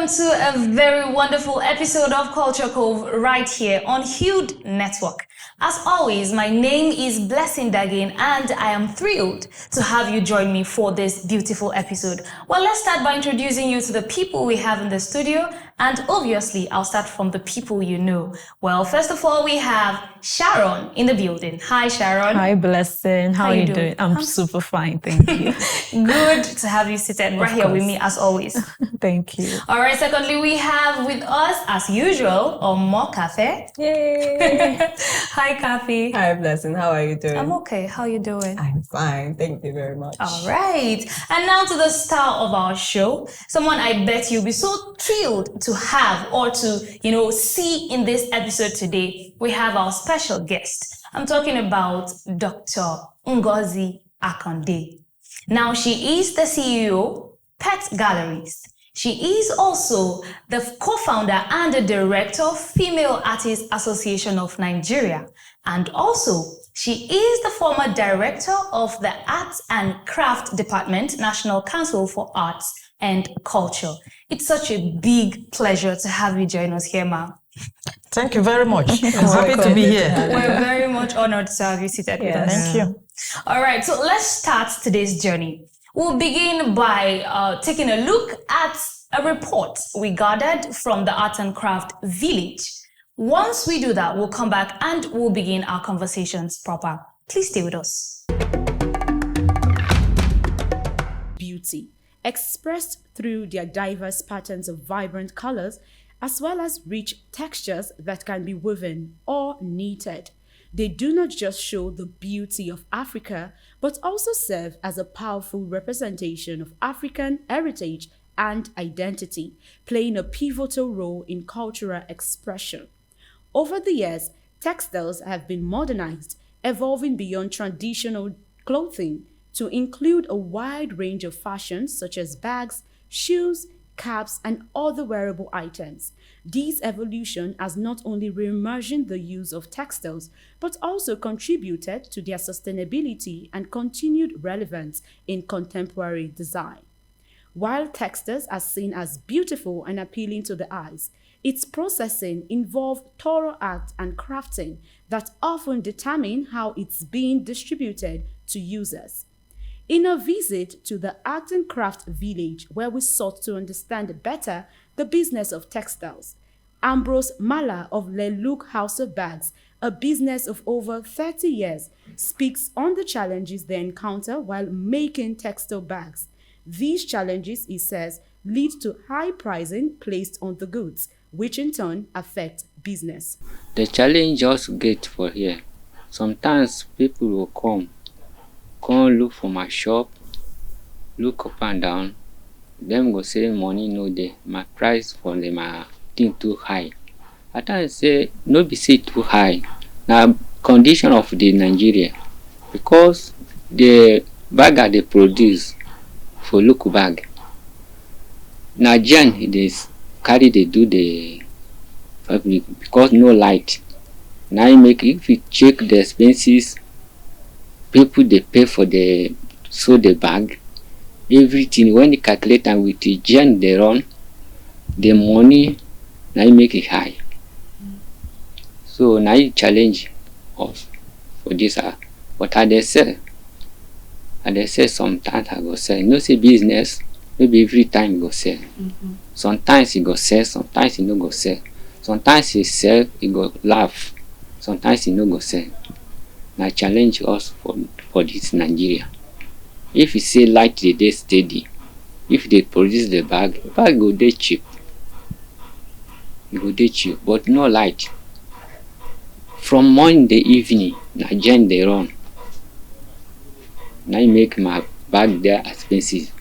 welcome to a very wonderful episode of Culture Cove right here on Hued Network. As always, my name is Blessing Dagin and I am thrilled to have you join me for this beautiful episode. Well, let's start by introducing you to the people we have in the studio, and obviously I'll start from the people you know. Well, first of all, we have Sharon in the building. Hi, Sharon. Hi, Blessing. How are you doing? I'm super fine, thank you. Good to have you seated right here with me as always. Thank you. All right, secondly, we have with us, as usual, Omokafe. Yay! Hi, Kafe. Hi, Blessing. How are you doing? I'm okay. How are you doing? I'm fine. Thank you very much. All right. And now to the star of our show, someone I bet you'll be so thrilled to have or to, see in this episode today. We have our special guest. I'm talking about Dr. Ngozi Akande. Now, she is the CEO, Pet Galleries. She is also the co-founder and the director of Female Artists Association of Nigeria. And also, she is the former director of the Arts and Craft Department, National Council for Arts and Culture. It's such a big pleasure to have you join us here, Ma. Thank you very much. I'm happy to be here. We're very much honored to have you seated with us. Thank you. All right, so let's start today's journey. We'll begin by taking a look at a report we gathered from the Art and Craft Village. Once we do that, we'll come back and we'll begin our conversations proper. Please stay with us. Beauty, expressed through their diverse patterns of vibrant colors, as well as rich textures that can be woven or knitted. They do not just show the beauty of Africa, but also serve as a powerful representation of African heritage and identity, playing a pivotal role in cultural expression. Over the years, textiles have been modernized, evolving beyond traditional clothing to include a wide range of fashions such as bags, shoes, caps, and other wearable items. This evolution has not only reimagined the use of textiles, but also contributed to their sustainability and continued relevance in contemporary design. While textiles are seen as beautiful and appealing to the eyes, its processing involves thorough art and crafting that often determine how it's being distributed to users. In a visit to the Art and Craft Village, where we sought to understand better the business of textiles, Ambrose Mala of Le Look House of Bags, a business of over 30 years, speaks on the challenges they encounter while making textile bags. These challenges, he says, lead to high pricing placed on the goods, which in turn affect business. The challenge just get for here. Sometimes people will come look for my shop, look up and down. Them go say money no dey, my price for my thing too high. At times say no be say too high. Now condition of the Nigeria, because the bag that they produce for look bag, Nigerian they carry they do the fabric because no light. Now you make, if you check the expenses, people they pay for the sew the bag, everything when you calculate and with the gen they run, the money now you make it high. So now you challenge us for this. What are they say? And they say sometimes I go sell. You know, say business, maybe every time you go sell. Sometimes you go sell, sometimes you no go sell. Sometimes you sell, you go laugh. Sometimes you no go sell. Now challenge us for this Nigeria. If you say light the day steady, if they produce the bag go dey cheap. It go dey cheap, but no light. From morning to evening, Nigerian they run. Now you make my bag there expensive.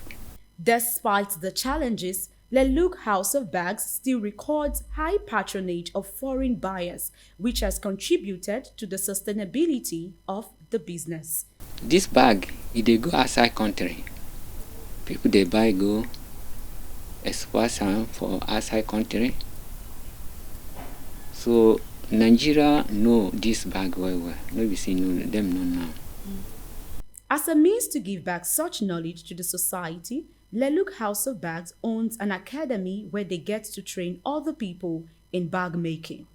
Despite the challenges, Le Look House of Bags still records high patronage of foreign buyers, which has contributed to the sustainability of the business. This bag, if they go outside country, people they buy go export some for outside country. So Nigeria know this bag well. No be say no them know now. As a means to give back such knowledge to the society, Leluc House of Bags owns an academy where they get to train other people in bag making.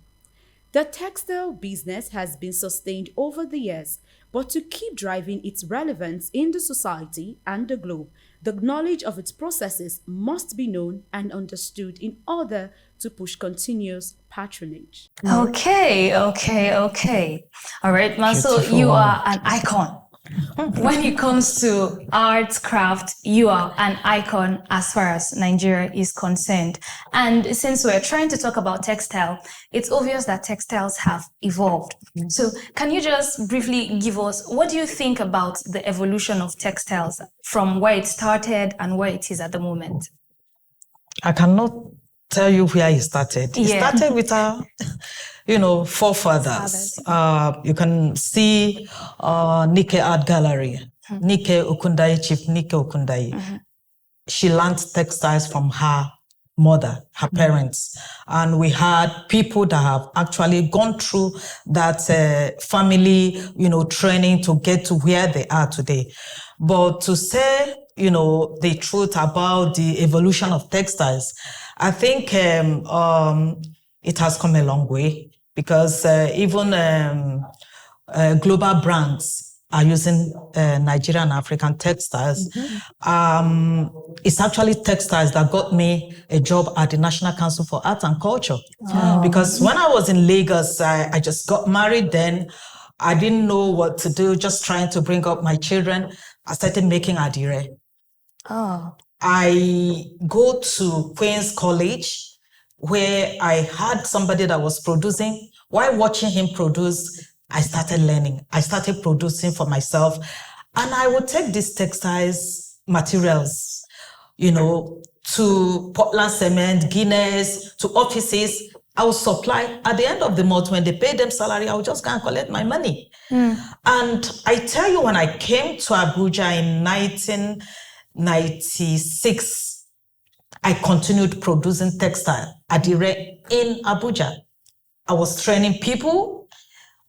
The textile business has been sustained over the years, but to keep driving its relevance in the society and the globe, the knowledge of its processes must be known and understood in order to push continuous patronage. Okay. All right, man. So you are an icon. When it comes to art, craft, you are an icon as far as Nigeria is concerned. And since we're trying to talk about textile, it's obvious that textiles have evolved. So can you just briefly give us, what do you think about the evolution of textiles from where it started and where it is at the moment? I cannot tell you where it started. It started with our, forefathers. You can see Nike Art Gallery, Nike Okundai, Chief Nike Okundai. She learned textiles from her mother, her parents. And we had people that have actually gone through that family, training to get to where they are today. But to say, the truth about the evolution of textiles, I think it has come a long way because even global brands are using Nigerian African textiles. It's actually textiles that got me a job at the National Council for Art and Culture. Because when I was in Lagos, I just got married then. I didn't know what to do, just trying to bring up my children. I started making adire. I go to Queen's College where I had somebody that was producing. While watching him produce, I started learning. I started producing for myself. And I would take these textiles materials, to Portland Cement, Guinness, to offices. I would supply. At the end of the month, when they pay them salary, I would just go and collect my money. And I tell you, when I came to Abuja in 1996, I continued producing textile adire in Abuja. I was training people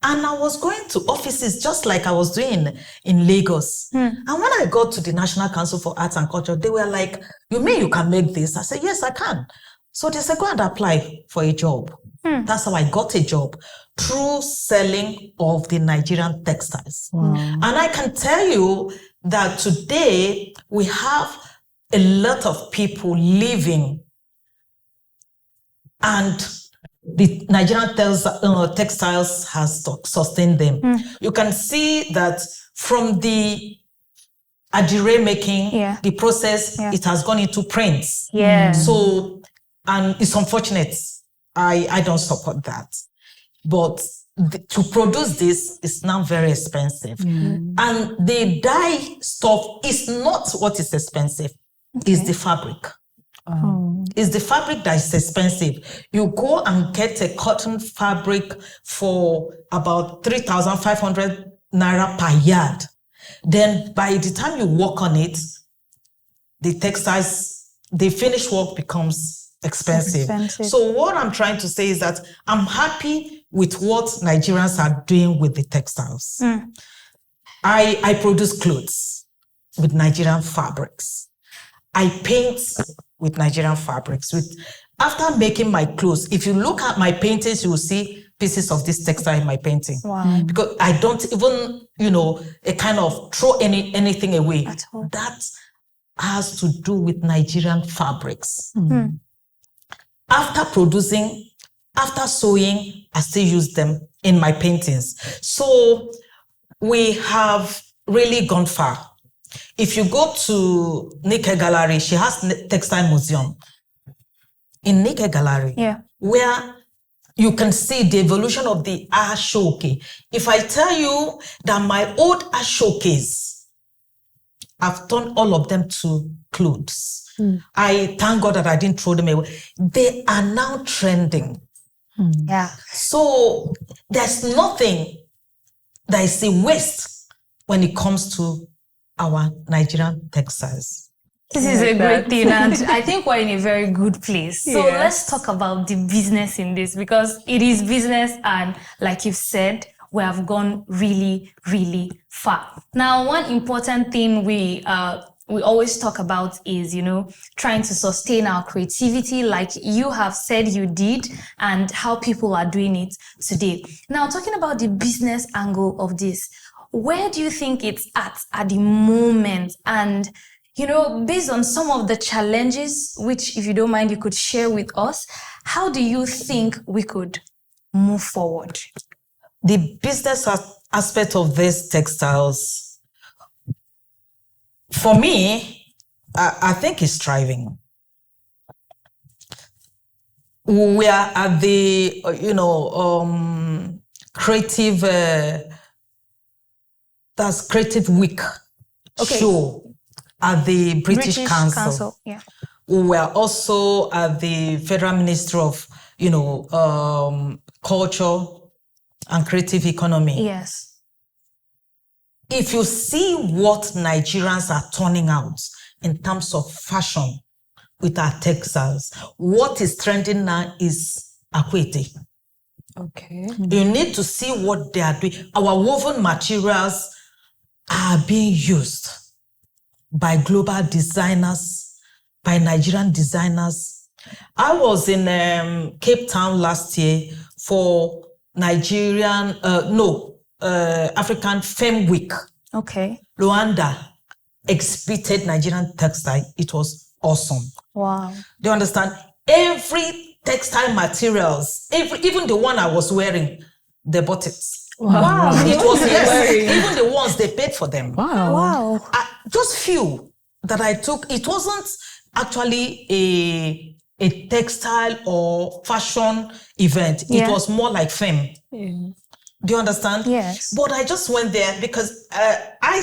and I was going to offices just like I was doing in Lagos. And when I got to the National Council for Arts and Culture, they were like, you mean you can make this? I said, yes, I can. So they said, go and apply for a job. That's how I got a job, through selling of the Nigerian textiles. And I can tell you that today we have a lot of people living, and the Nigerian textiles has sustained them. You can see that from the adire making, the process, it has gone into prints. So, and it's unfortunate. I don't support that. But to produce this is now very expensive. And the dye stuff is not what is expensive. It's the fabric. It's the fabric that is expensive. You go and get a cotton fabric for about 3,500 naira per yard. Then by the time you work on it, the textiles, the finished work becomes expensive. So what I'm trying to say is that I'm happy with what Nigerians are doing with the textiles. I produce clothes with Nigerian fabrics. I paint with Nigerian fabrics. After making my clothes, if you look at my paintings, you will see pieces of this textile in my painting. Because I don't even, a kind of throw anything away. That has to do with Nigerian fabrics. After producing, after sewing, I still use them in my paintings. So we have really gone far. If you go to Nike Gallery, she has textile museum in Nike Gallery, where you can see the evolution of the Ashoke. If I tell you that my old Ashokes, I've turned all of them to clothes. I thank God that I didn't throw them away. They are now trending. So there's nothing that is a waste when it comes to our Nigerian textiles. This is a great thing, and I think we're in a very good place. So let's talk about the business in this, because it is business, and like you've said, we have gone really, really far. Now, one important thing we we always talk about is, trying to sustain our creativity like you have said you did, and how people are doing it today. Now, talking about the business angle of this, where do you think it's at the moment? And, based on some of the challenges, which, if you don't mind, you could share with us, how do you think we could move forward? The business aspect of these textiles, for me, I think it's thriving. We are at the, creative, that's Creative Week show at the British Council. Yeah. We are also at the Federal Ministry of, Culture and Creative Economy. Yes. If you see what Nigerians are turning out in terms of fashion with our textiles, what is trending now is equity. Okay. You need to see what they are doing. Our woven materials are being used by global designers, by Nigerian designers. I was in Cape Town last year for African Femme Week. Okay. Rwanda exhibited Nigerian textile. It was awesome. Wow. Do you understand? Every textile materials, even the one I was wearing, they bought it. Wow. It was, even the ones they paid for them. Wow. Just few that I took. It wasn't actually a textile or fashion event. It was more like femme. Yeah. Do you understand? Yes. But I just went there because I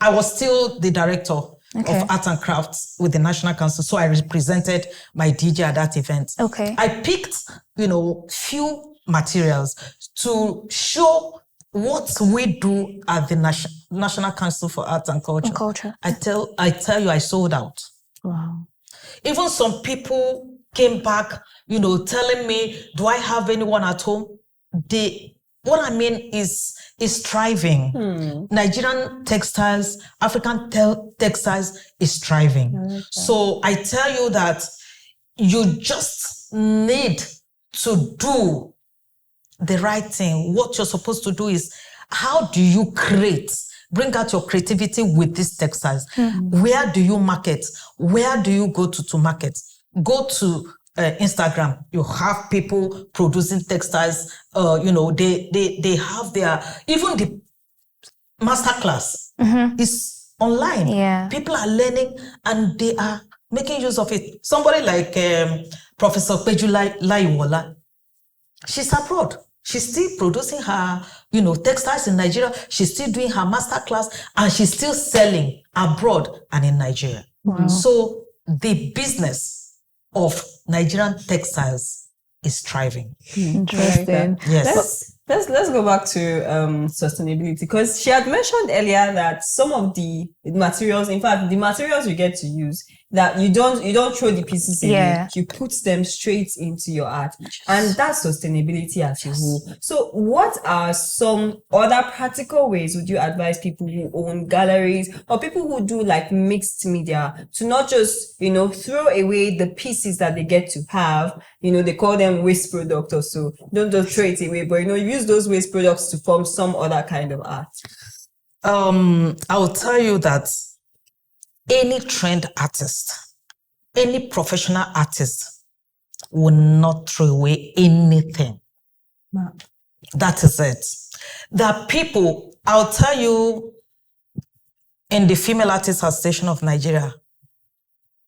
was still the director of art and crafts with the National Council, so I represented my DJ at that event. Okay. I picked, few materials to show what we do at the National Council for Arts and Culture. I tell you, I sold out. Wow. Even some people came back, telling me, do I have anyone at home? What I mean is thriving. Nigerian textiles, African textiles is thriving. Okay. So I tell you that you just need to do the right thing. What you're supposed to do is, how do you bring out your creativity with these textiles? Where do you market? Where do you go to market? Go to Instagram. You have people producing textiles. They have even the masterclass is online. Yeah. People are learning and they are making use of it. Somebody like Professor Kuchela Music, she's abroad. She's still producing her, textiles in Nigeria. She's still doing her masterclass and she's still selling abroad and in Nigeria. Wow. So the business of Nigerian textiles is thriving. Interesting. Yes. Let's go back to sustainability, because she had mentioned earlier that some of the materials, in fact, the materials you get to use, that you don't throw the pieces away, you put them straight into your art, and that's sustainability as a whole. So, what are some other practical ways would you advise people who own galleries or people who do like mixed media to not just throw away the pieces that they get to have? They call them waste product or so. Don't just throw it away, but use those waste products to form some other kind of art. I will tell you that any trained artist, any professional artist will not throw away anything. Wow. That is it. There are people, I'll tell you, in the Female Artists Association of Nigeria,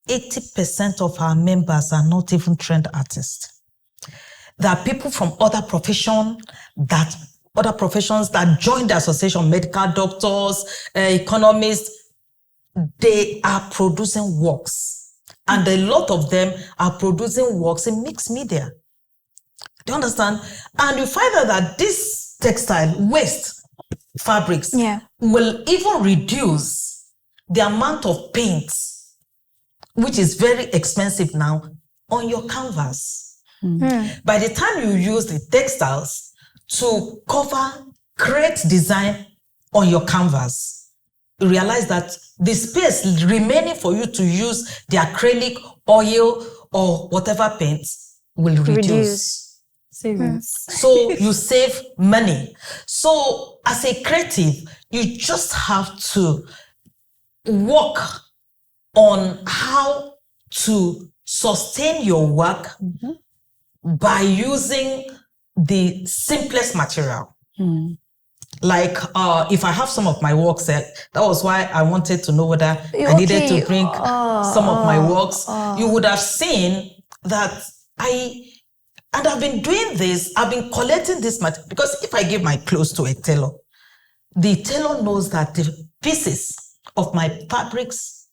80% of our members are not even trained artists. There are people from other professions that join the association, medical doctors, economists. They are producing works. And a lot of them are producing works in mixed media. Do you understand? And you find out that this textile waste fabrics will even reduce the amount of paint, which is very expensive now, on your canvas. By the time you use the textiles to create design on your canvas, realize that the space remaining for you to use the acrylic, oil, or whatever paint will reduce. Savings. So you save money. So as a creative, you just have to work on how to sustain your work by using the simplest material. Like if I have some of my works there, that was why I wanted to know whether I needed to bring some of my works. You would have seen that I've been doing this, I've been collecting this material, because if I give my clothes to a tailor, the tailor knows that the pieces of my fabrics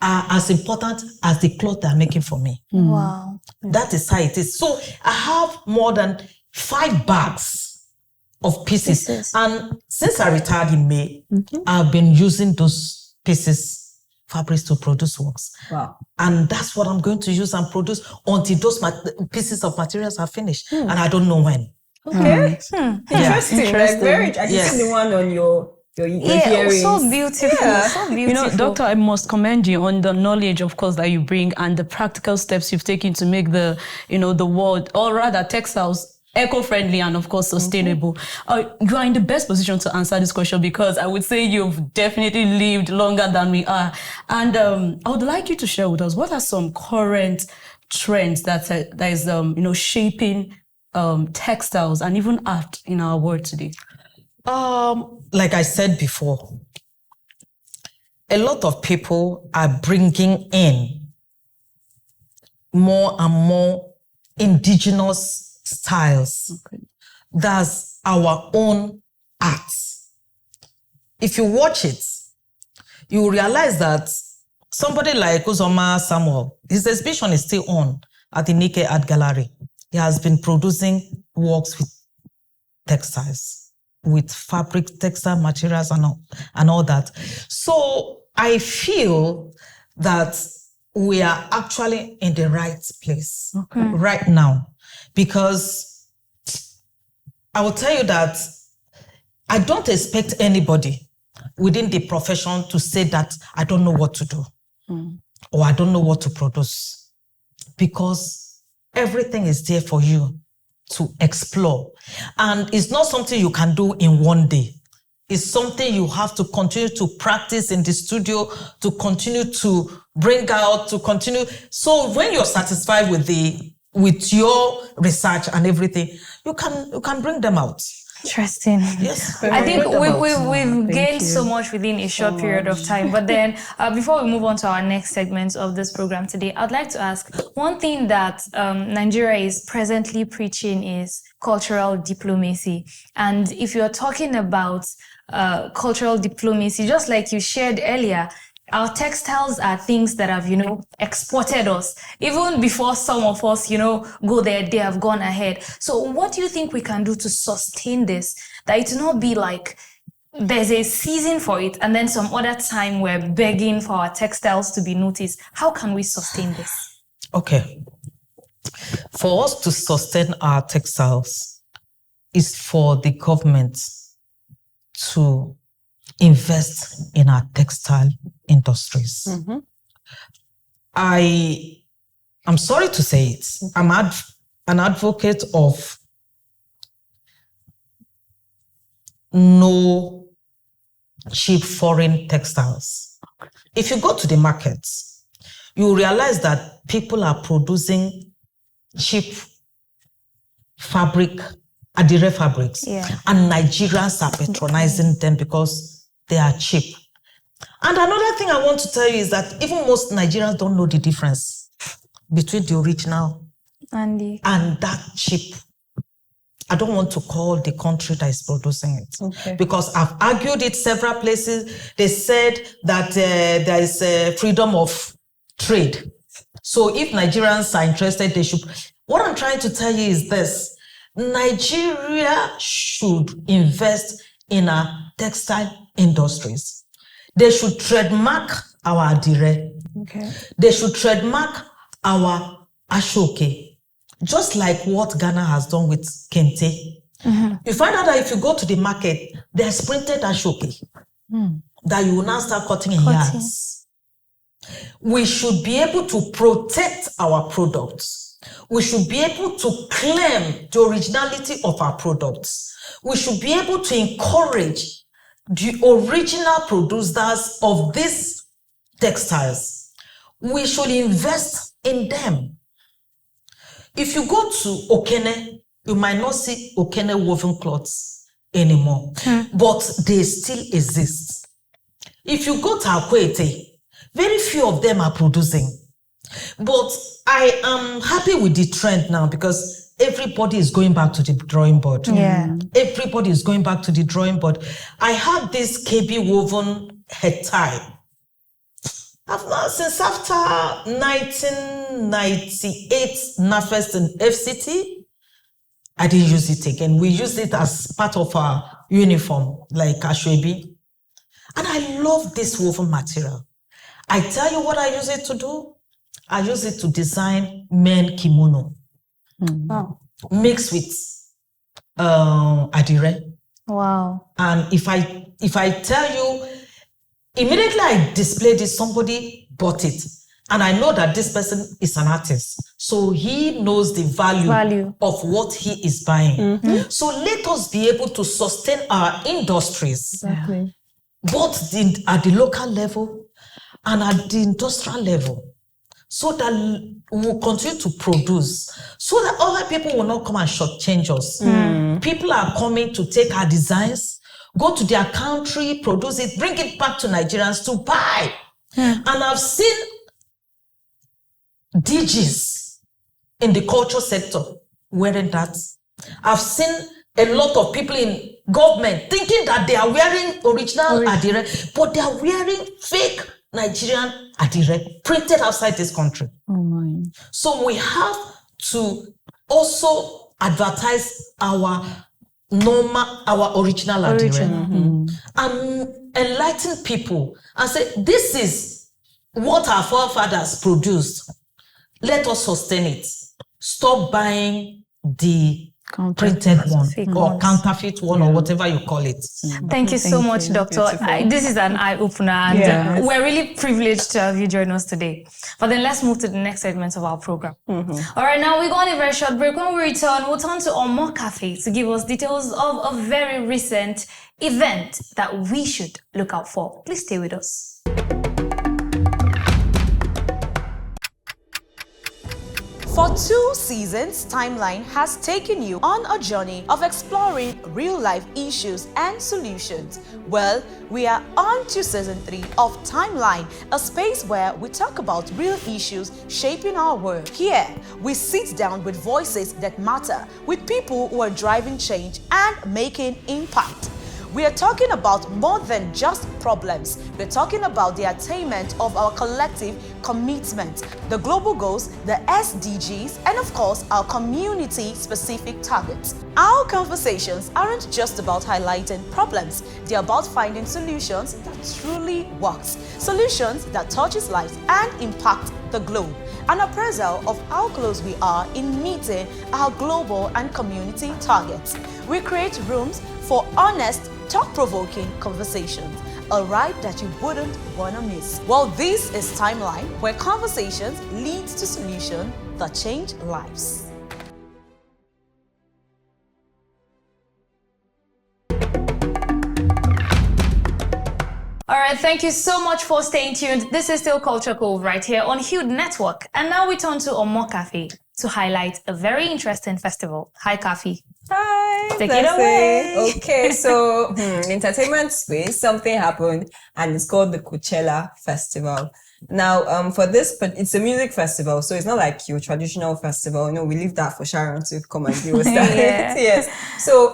are as important as the cloth they're making for me. Wow. That is how it is. So I have more than 5 bags of pieces. And since I retired in May, I've been using those fabrics to produce works. Wow. And that's what I'm going to use and produce until those pieces of materials are finished. And I don't know when. Okay. Interesting. Like very, I can see the one on your earrings. So beautiful. Yeah. So beautiful. You know, Doctor, I must commend you on the knowledge, of course, that you bring and the practical steps you've taken to make the world, or rather textiles, eco-friendly and of course sustainable. You are in the best position to answer this question, because I would say you've definitely lived longer than we are. And I would like you to share with us, what are some current trends that is shaping textiles and even art in our world today? Like I said before, a lot of people are bringing in more and more indigenous styles. That's our own art. If you watch it, you realize that somebody like Uzoma Samuel, his exhibition is still on at the Nikkei Art Gallery. He has been producing works with textiles, with fabric, textile materials and all that. So I feel that we are actually in the right place right now. Because I will tell you that I don't expect anybody within the profession to say that I don't know what to do or I don't know what to produce, because everything is there for you to explore. And it's not something you can do in one day. It's something you have to continue to practice in the studio, to continue to bring out, to continue. So when you're satisfied with your research and everything, you can bring them out. Interesting. Yes. I think we've gained so much within a short period of time. But then before we move on to our next segment of this program today, I'd like to ask, one thing that Nigeria is presently preaching is cultural diplomacy. And if you're talking about cultural diplomacy, just like you shared earlier, our textiles are things that have, exported us. Even before some of us, go there, they have gone ahead. So what do you think we can do to sustain this? That it will not be like there's a season for it and then some other time we're begging for our textiles to be noticed. How can we sustain this? Okay. For us to sustain our textiles is for the government to invest in our textile industries. I'm sorry to say it. I'm an advocate of no cheap foreign textiles. If you go to the markets, you realize that people are producing cheap fabric, Adire fabrics, and Nigerians are patronizing them because they are cheap. And another thing I want to tell you is that even most Nigerians don't know the difference between the original and that cheap. I don't want to call the country that is producing it because I've argued it several places. They said that there is freedom of trade. So if Nigerians are interested, they should. What I'm trying to tell you is this: Nigeria should invest in our textile industries. They should trademark our Adire. They should trademark our Ashoke, just like what Ghana has done with Kente. You find out that if you go to the market, there's printed Ashoke. that you will now start cutting in yards. We should be able to protect our products. We should be able to claim the originality of our products. We should be able to encourage the original producers of these textiles. We should invest in them. If you go to Okene, you might not see Okene woven cloths anymore, but they still exist. If you go to Akwete, very few of them are producing. But I am happy with the trend now because everybody is going back to the drawing board. Yeah. Everybody is going back to the drawing board. I have this KB woven head tie. Since after 1998 NAFEST in FCT, I didn't use it again. We used it as part of our uniform, like Ashwebi. And I love this woven material. I tell you what I use it to do. I use it to design men kimono. Mixed with adire. Wow. And if I tell you, immediately I displayed it, somebody bought it. And I know that this person is an artist. So he knows the value of what he is buying. So let us be able to sustain our industries. Exactly. Both at the local level and at the industrial level. So that we will continue to produce. So that other people will not come and shortchange us. People are coming to take our designs, go to their country, produce it, bring it back to Nigerians to buy. And I've seen DJs in the culture sector wearing that. I've seen a lot of people in government thinking that they are wearing original adire, but they are wearing fake Nigerian adire printed outside this country. So we have to also advertise our original adire and enlighten people and say, this is what our forefathers produced. Let us sustain it. Stop buying the printed one or counterfeit one or whatever you call it. Thank you so much, Doctor. This is an eye-opener and we're really privileged to have you join us today. But then let's move to the next segment of our program. All right, now we're going on a very short break. When we return, we'll turn to Omokafe to give us details of a very recent event that we should look out for. Please stay with us. For 2 seasons, Timeline has taken you on a journey of exploring real-life issues and solutions. Well, we are on to season 3 of Timeline, a space where we talk about real issues shaping our world. Here, we sit down with voices that matter, with people who are driving change and making impact. We are talking about more than just problems. We're talking about the attainment of our collective commitment, the global goals, the SDGs, and of course, our community-specific targets. Our conversations aren't just about highlighting problems. They're about finding solutions that truly works, solutions that touches lives and impact the globe. An appraisal of how close we are in meeting our global and community targets. We create rooms for honest, thought-provoking conversations, a ride that you wouldn't want to miss. Well, this is Timeline, where conversations lead to solutions that change lives. All right, thank you so much for staying tuned. This is still Culture Cove right here on Hued Network. And now we turn to Omokafe to highlight a very interesting festival. Hi, Kafi. Hi. Take it away. Okay, so entertainment space, something happened, and it's called the Coachella Festival. Now, for this, but it's a music festival, so it's not like your traditional festival. You know, we leave that for Sharon to come and give us that. Yes. So,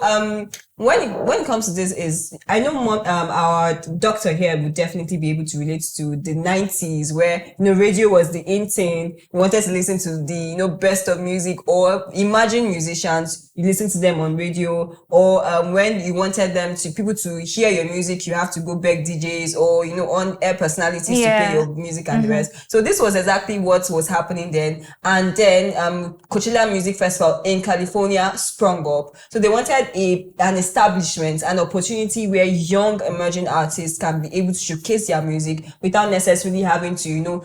when it comes to this, is I know our doctor here would definitely be able to relate to the 90s, where radio was the in thing. You wanted to listen to the best of music, or imagine musicians. you listen to them on radio, or when you wanted people to hear your music, you have to go beg DJs or, on air personalities to play your music and the rest. So this was exactly what was happening then. And then Coachella Music Festival in California sprung up. So they wanted an establishment, an opportunity where young emerging artists can be able to showcase their music without necessarily having to,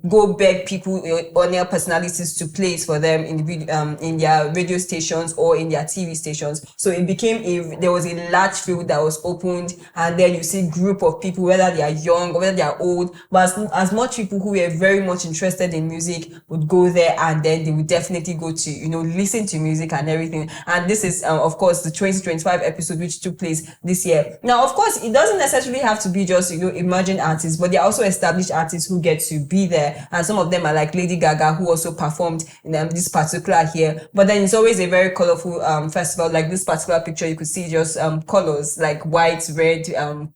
go beg people on air personalities to play it for them in their radio stations or in their TV stations. So it became there was a large field that was opened, and then you see group of people, whether they are young or whether they are old, but as much people who were very much interested in music would go there, and then they would definitely go to, listen to music and everything. And this is, of course, the 2025 episode, which took place this year. Now, of course, it doesn't necessarily have to be just, emerging artists, but there are also established artists who get to be there. And some of them are like Lady Gaga, who also performed in this particular here. But then it's always a very colorful festival. Like this particular picture, you could see just colors like white, red,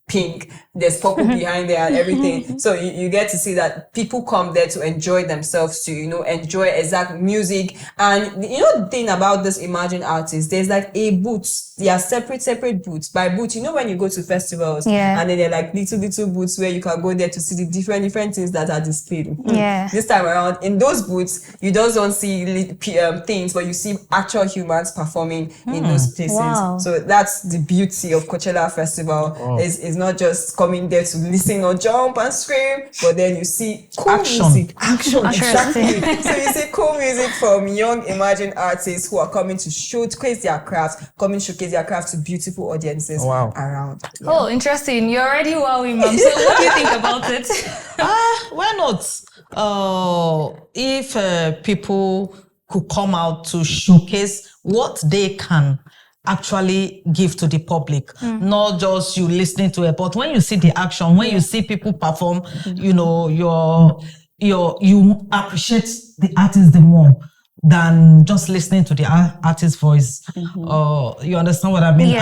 pink. There's purple behind there and everything. So you get to see that people come there to enjoy themselves, to enjoy exact music. And the thing about this emerging artists, there's like a booth. They are separate booths. By booth, when you go to festivals, and then they're like little booths where you can go there to see the different things that are displayed. This time around, in those booths, you just don't see things, but you see actual humans performing in those places. Wow. So that's the beauty of Coachella Festival. Is not just coming there to listen or jump and scream, but then you see cool music. Action. Exactly. So you see cool music from young emerging artists who are coming to showcase their craft, to beautiful audiences around. Oh, interesting. You're already wowing, ma'am. So what do you think about it? Why not? If people could come out to showcase what they can actually give to the public, not just you listening to it, but when you see the action, when you see people perform, you appreciate the artist the more than just listening to the artist's voice. You understand what I mean?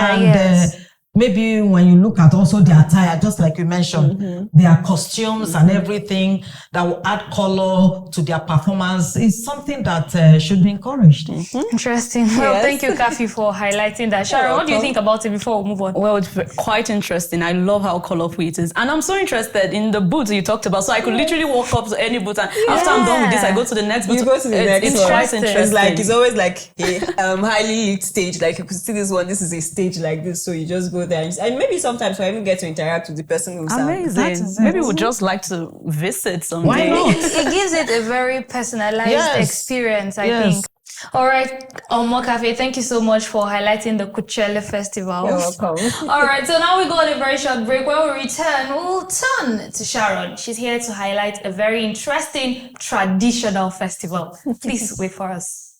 Maybe when you look at also their attire, just like you mentioned, their costumes and everything that will add color to their performance is something that should be encouraged. Interesting. Well, thank you, Kafi, for highlighting that. Sharon, what do you think about it before we move on? Well, it's quite interesting. I love how colorful it is. And I'm so interested in the booth you talked about. So I could literally walk up to any booth, and after I'm done with this, I go to the next booth. You go to the next one. It's quite interesting. It's always like a highly lit stage. Like you could see this one, this is a stage like this. So you just go there. And maybe sometimes I even get to interact with the person who's amazing. Maybe we'd just like to visit someday. Why not? It gives it a very personalized experience, I think. All right, Omokafe, thank you so much for highlighting the Coachella Festival. You're welcome. All right, so now we go on a very short break. When we return, we'll turn to Sharon. She's here to highlight a very interesting traditional festival. Please wait for us.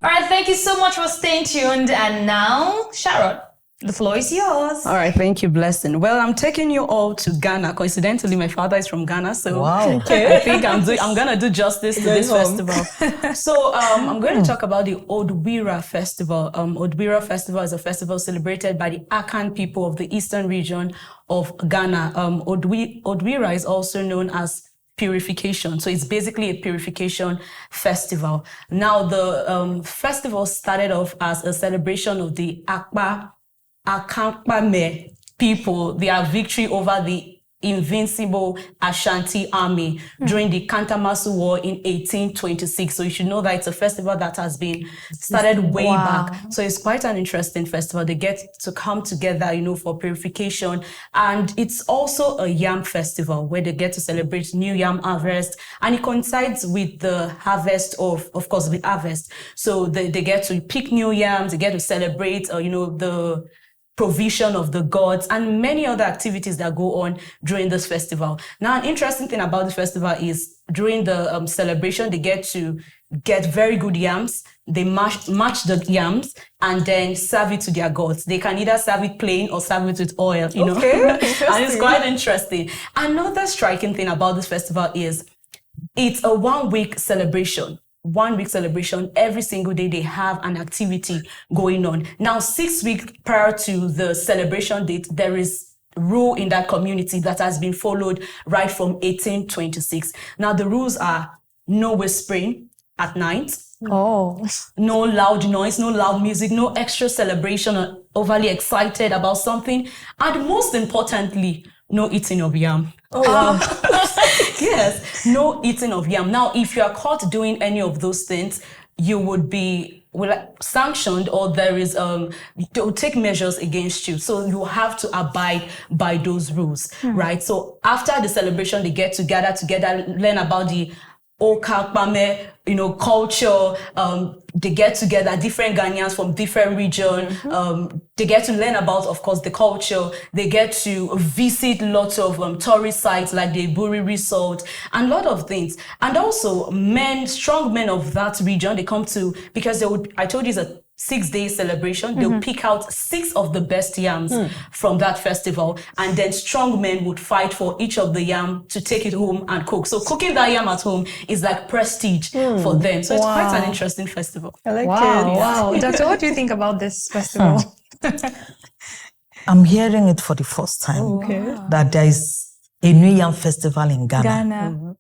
All right, thank you so much for staying tuned. And now, Sharon, the floor is yours. All right, thank you, Blessing. Well, I'm taking you all to Ghana. Coincidentally, my father is from Ghana, so I think I'm gonna do justice to this festival. So I'm going to talk about the Odwira Festival. Odwira Festival is a festival celebrated by the Akan people of the eastern region of Ghana. Odwira is also known as purification. So it's basically a purification festival. Now, the festival started off as a celebration of the Akankpame people, their victory over the invincible Ashanti army during the Kantamasu War in 1826. So you should know that it's a festival that has been started way back. So it's quite an interesting festival. They get to come together, for purification. And it's also a yam festival where they get to celebrate new yam harvest. And it coincides with the harvest of course, the harvest. So they get to pick new yams, they get to celebrate, the provision of the gods and many other activities that go on during this festival. Now, an interesting thing about the festival is during the celebration, they get to get very good yams. They match the yams and then serve it to their gods. They can either serve it plain or serve it with oil, Okay, and it's quite interesting. Another striking thing about this festival is it's a 1 week celebration. 1 week celebration. Every single day they have an activity going on. Now, 6 weeks prior to the celebration date, there is rule in that community that has been followed right from 1826. Now, the rules are no whispering at night. Oh. No loud noise, no loud music, no extra celebration or overly excited about something. And most importantly, no eating of yam. Oh, wow. Yes, no eating of yam. Now, if you are caught doing any of those things, you would be sanctioned, or there is they'll take measures against you. So you have to abide by those rules, right? So after the celebration, they get together, learn about the Okakpame, culture. They get together, different Ghanaians from different regions. They get to learn about, of course, the culture. They get to visit lots of tourist sites like the Buri Resort and a lot of things. And also strong men of that region, they come to, because I told you it's a 6-day celebration. They'll pick out 6 of the best yams from that festival, and then strong men would fight for each of the yam to take it home and cook. So cooking that yam at home is like prestige for them. So it's quite an interesting festival. I like it. Wow. Doctor, what do you think about this festival? I'm hearing it for the first time that there is a New Yam festival in Ghana.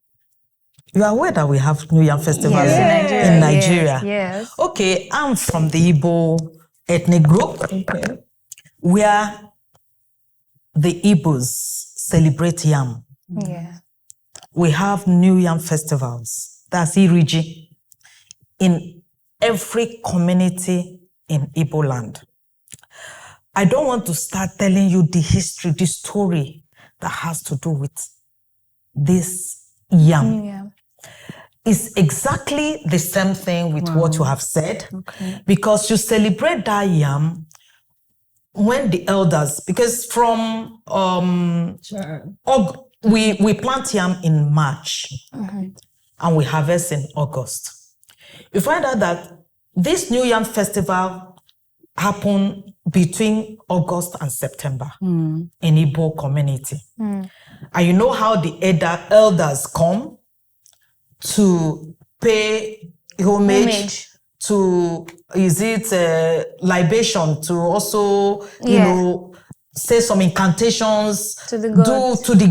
You are aware that we have New Yam festivals in Nigeria? Yes. Okay, I'm from the Igbo ethnic group, where the Igbos celebrate yam. Yeah. We have New Yam festivals, that's Iriji, in every community in Igbo land. I don't want to start telling you the history, the story that has to do with this yam. Yeah. It's exactly the same thing with what you have said, because you celebrate that yam when the elders, because from we plant yam in March and we harvest in August. You find out that this New Yam festival happened between August and September in Igbo community. And you know how the elders come to pay homage to, libation, to also, say some incantations to the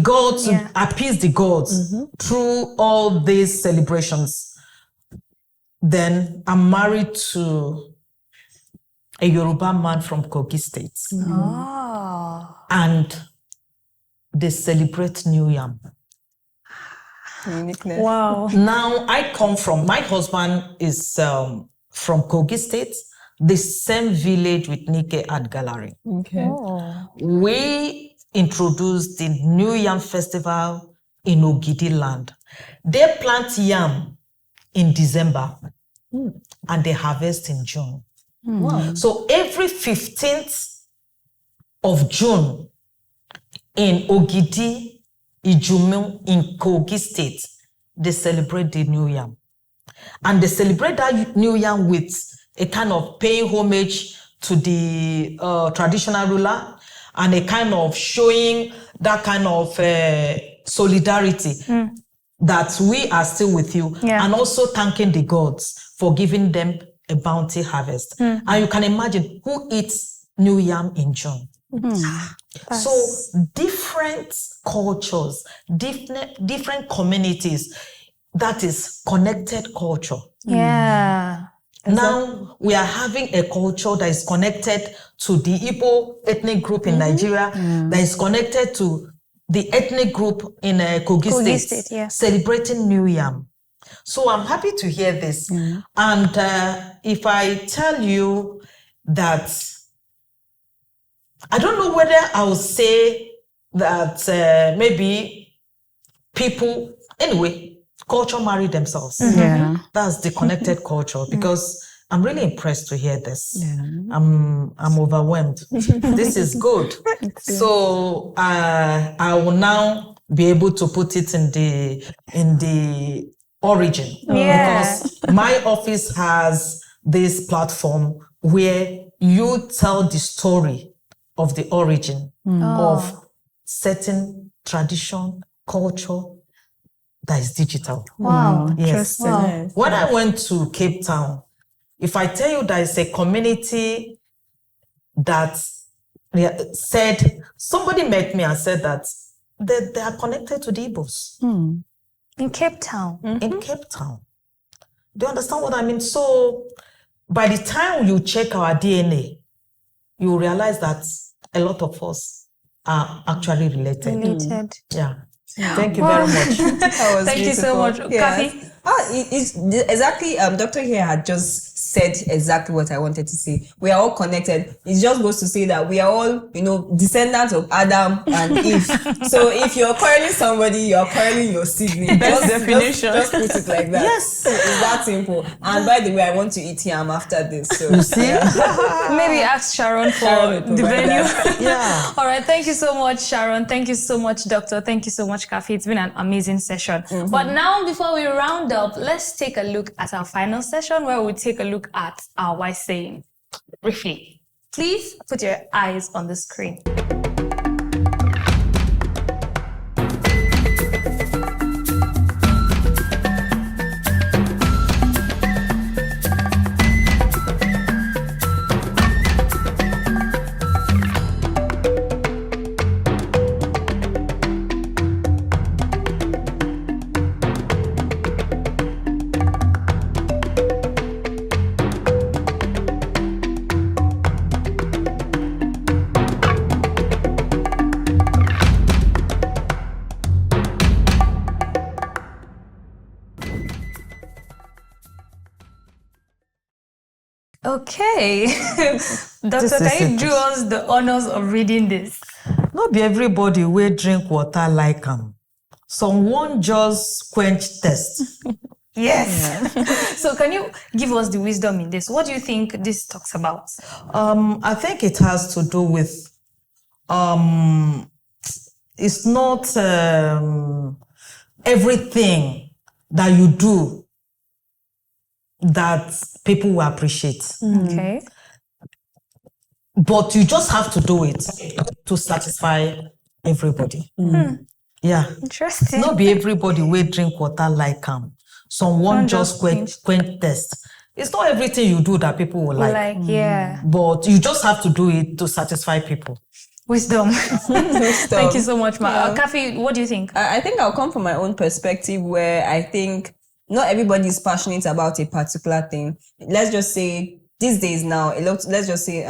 gods, to appease the gods through all these celebrations. Then I'm married to a Yoruba man from Kogi State. And they celebrate New Yam. Uniqueness. Wow. Now, my husband is from Kogi State, the same village with Nike Art Gallery. Okay. We introduced the New Yam Festival in Ogidi land. They plant yam in December and they harvest in June. Wow. So every 15th of June in Ogidi, Ijumu, in Kogi State, they celebrate the New Yam. And they celebrate that New Yam with a kind of paying homage to the traditional ruler and a kind of showing that kind of solidarity that we are still with you, and also thanking the gods for giving them a bounty harvest. And you can imagine who eats New Yam in June. So different cultures, different communities, that is connected culture. Yeah. Now we are having a culture that is connected to the Igbo ethnic group in Nigeria, that is connected to the ethnic group in Kogi State, celebrating New Yam. So I'm happy to hear this. And if I tell you that, I don't know whether I will say that maybe people, anyway, culture marry themselves. That's the connected culture, because I'm really impressed to hear this. I'm overwhelmed. This is good. So I will now be able to put it in the origin, because my office has this platform where you tell the story of the origin of certain tradition, culture that is digital. Wow. Yes. Wow. When I went to Cape Town, if I tell you there is a community that said, somebody met me and said that they are connected to the Igbos. In Cape Town. In Cape Town. Do you understand what I mean? So by the time you check our DNA, you realize that a lot of us are actually related. Yeah. Thank you very much. Thank you so much. Kafi? It's exactly, Dr. here had just said exactly what I wanted to say. We are all connected. It just goes to say that we are all, descendants of Adam and Eve. So if you're quarreling somebody, you're quarreling your sibling. Best definition. Just put it like that. Yes. It's that simple. And by the way, I want to eat yam after this. So You see? Maybe ask Sharon for Sharon the venue. Yeah. All right. Thank you so much, Sharon. Thank you so much, Doctor. Thank you so much, Kafi. It's been an amazing session. But now, before we round up, let's take a look at our final session where we take a look at our wise saying briefly. Please put your eyes on the screen. Okay. Doctor, can you do us the honors of reading this? Not be everybody will drink water like someone just quench thirst. Yes. So can you give us the wisdom in this? What do you think this talks about? I think it has to do with it's not everything that you do that people will appreciate. Okay. But you just have to do it to satisfy everybody. Yeah. Interesting. Not be everybody will drink water like someone just quench thirst. It's not everything you do that people will like. Yeah. But you just have to do it to satisfy people. Wisdom. Thank you so much, Ma. Kafi, what do you think? I think I'll come from my own perspective where I think not everybody is passionate about a particular thing. Let's just say these days now, let's just say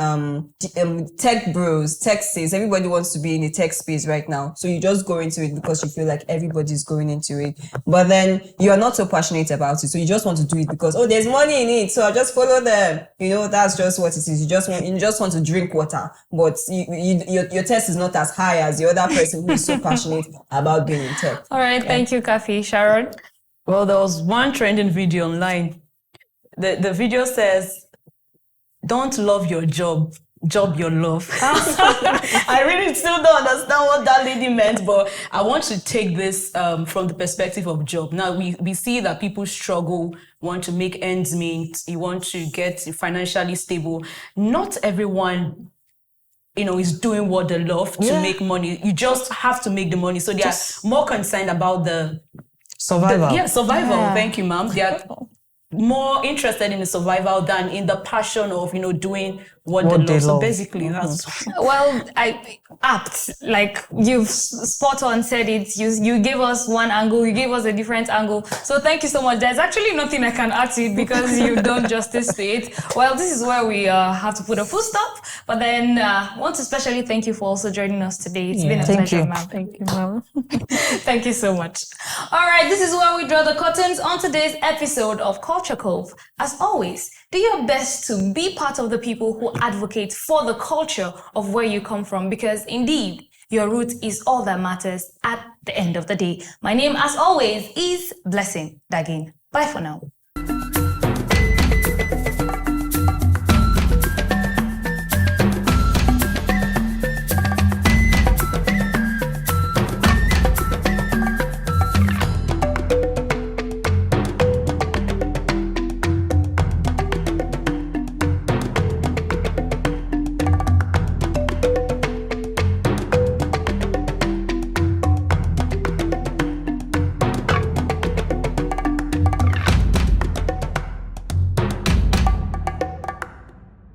tech bros, tech sales, everybody wants to be in the tech space right now. So you just go into it because you feel like everybody's going into it. But then you are not so passionate about it. So you just want to do it because, there's money in it. So I'll just follow them. That's just what it is. You just want to drink water. But your test is not as high as the other person who is so passionate about being in tech. All right. Thank you, Kafi. Sharon? Well, there was one trending video online. The video says, "Don't love your job your love." I really still don't understand what that lady meant, but I want to take this from the perspective of job. Now, we see that people struggle, want to make ends meet, you want to get financially stable. Not everyone is doing what they love to make money. You just have to make the money. So they are more concerned about the survival. Survival. Yeah. Thank you, ma'am. They are more interested in the survival than in the passion of doing what they love. So basically, that's well, like you've spot on said it. You gave us one angle, you gave us a different angle. So thank you so much. There's actually nothing I can add to it because you've done justice to it. Well, this is where we have to put a full stop. But then want to especially thank you for also joining us today. It's been a pleasure, ma'am. Thank you, ma'am. Thank you so much. All right, this is where we draw the curtains on today's episode of Culture Cove. As always, do your best to be part of the people who advocate for the culture of where you come from, because indeed, your root is all that matters at the end of the day. My name, as always, is Blessing Dagin. Bye for now.